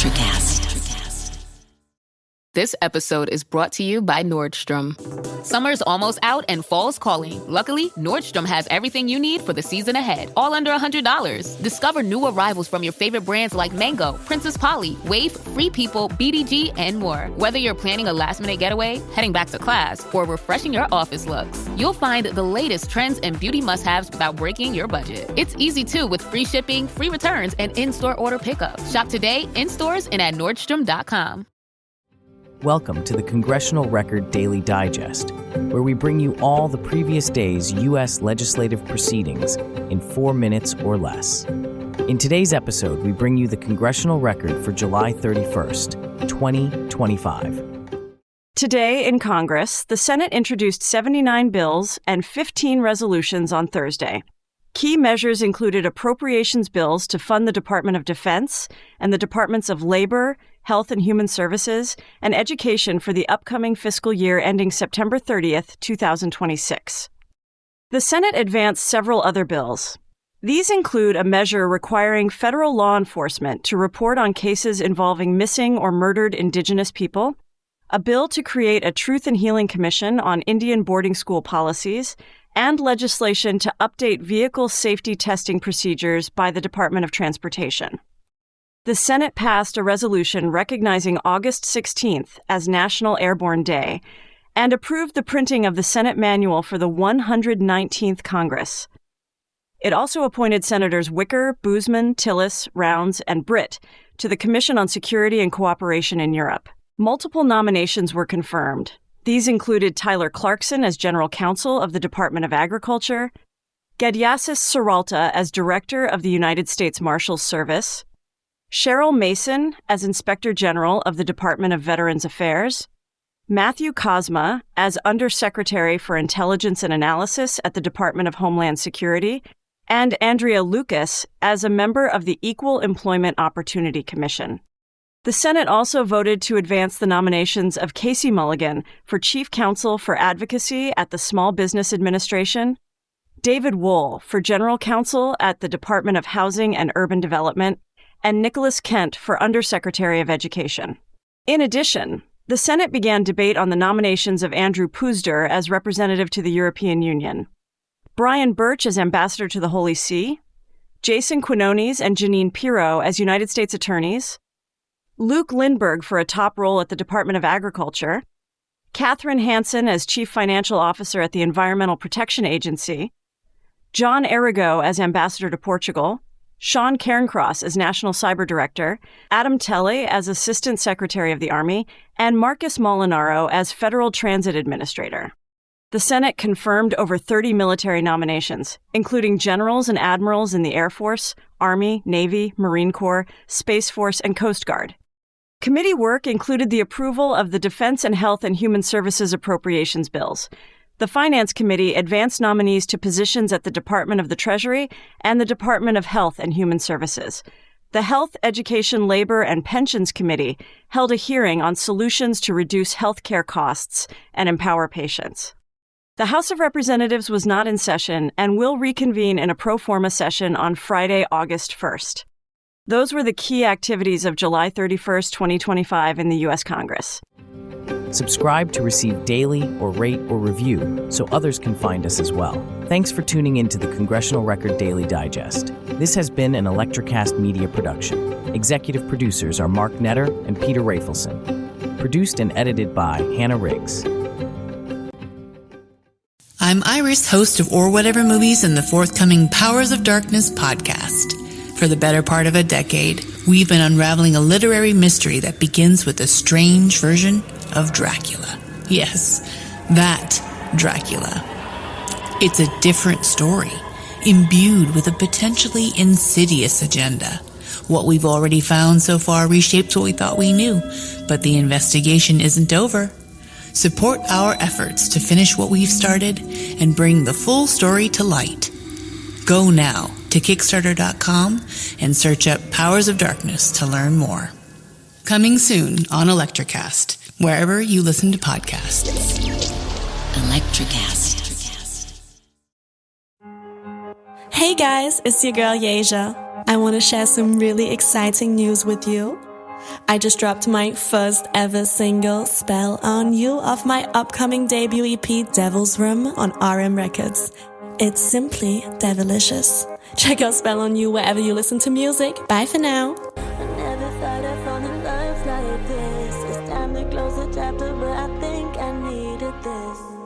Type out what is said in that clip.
ElectraCast. This episode is brought to you by Nordstrom. Summer's almost out and fall's calling. Luckily, Nordstrom has everything you need for the season ahead, all under $100. Discover new arrivals from your favorite brands like Mango, Princess Polly, Wave, Free People, BDG, and more. Whether you're planning a last-minute getaway, heading back to class, or refreshing your office looks, you'll find the latest trends and beauty must-haves without breaking your budget. It's easy, too, with free shipping, free returns, and in-store order pickup. Shop today, in stores, and at Nordstrom.com. Welcome to the Congressional Record Daily Digest, where we bring you all the previous day's U.S. legislative proceedings in 4 minutes or less. In today's episode, we bring you the Congressional Record for July 31st, 2025. Today in Congress, the Senate introduced 79 bills and 15 resolutions on Thursday. Key measures included appropriations bills to fund the Department of Defense and the Departments of Labor, Health and Human Services, and Education for the upcoming fiscal year ending September 30th, 2026. The Senate advanced several other bills. These include a measure requiring federal law enforcement to report on cases involving missing or murdered Indigenous people, a bill to create a Truth and Healing Commission on Indian boarding school policies, and legislation to update vehicle safety testing procedures by the Department of Transportation. The Senate passed a resolution recognizing August 16th as National Airborne Day and approved the printing of the Senate manual for the 119th Congress. It also appointed Senators Wicker, Boozman, Tillis, Rounds, and Britt to the Commission on Security and Cooperation in Europe. Multiple nominations were confirmed. These included Tyler Clarkson as General Counsel of the Department of Agriculture, Gedyasis Saralta as Director of the United States Marshals Service, Cheryl Mason as Inspector General of the Department of Veterans Affairs, Matthew Kozma as Undersecretary for Intelligence and Analysis at the Department of Homeland Security, and Andrea Lucas as a member of the Equal Employment Opportunity Commission. The Senate also voted to advance the nominations of Casey Mulligan for Chief Counsel for Advocacy at the Small Business Administration, David Wohl for General Counsel at the Department of Housing and Urban Development, and Nicholas Kent for Undersecretary of Education. In addition, the Senate began debate on the nominations of Andrew Puzder as representative to the European Union, Brian Birch as ambassador to the Holy See, Jason Quinones and Janine Pirro as United States attorneys, Luke Lindbergh for a top role at the Department of Agriculture, Catherine Hansen as Chief Financial Officer at the Environmental Protection Agency, John Arrigo as ambassador to Portugal, Sean Cairncross as National Cyber Director, Adam Telle as Assistant Secretary of the Army, and Marcus Molinaro as Federal Transit Administrator. The Senate confirmed over 30 military nominations, including generals and admirals in the Air Force, Army, Navy, Marine Corps, Space Force, and Coast Guard. Committee work included the approval of the Defense and Health and Human Services appropriations bills. The Finance Committee advanced nominees to positions at the Department of the Treasury and the Department of Health and Human Services. The Health, Education, Labor, and Pensions Committee held a hearing on solutions to reduce health care costs and empower patients. The House of Representatives was not in session and will reconvene in a pro forma session on Friday, August 1st. Those were the key activities of July 31st, 2025 in the U.S. Congress. Subscribe to receive daily or rate or review so others can find us as well. Thanks for tuning in to the Congressional Record Daily Digest. This has been an ElectraCast media production. Executive producers are Mark Netter and Peter Rafelson. Produced and edited by Hannah Riggs. I'm Iris, host of Or Whatever Movies and the forthcoming Powers of Darkness podcast. For the better part of a decade, we've been unraveling a literary mystery that begins with a strange version of Dracula. Yes, that Dracula. It's a different story, imbued with a potentially insidious agenda. What we've already found so far reshapes what we thought we knew, but the investigation isn't over. Support our efforts to finish what we've started and bring the full story to light. Go now to Kickstarter.com and search up Powers of Darkness to learn more. Coming soon on ElectraCast, wherever you listen to podcasts. ElectraCast. Hey guys, it's your girl Yeja. I want to share some really exciting news with you. I just dropped my first ever single, Spell on You, off my upcoming debut EP, Devil's Room, on RM Records. It's simply devilicious. Check out Spell on You wherever you listen to music. Bye for now. I never thought I'd fall in love like this. It's time to close the chapter, but I think I needed this.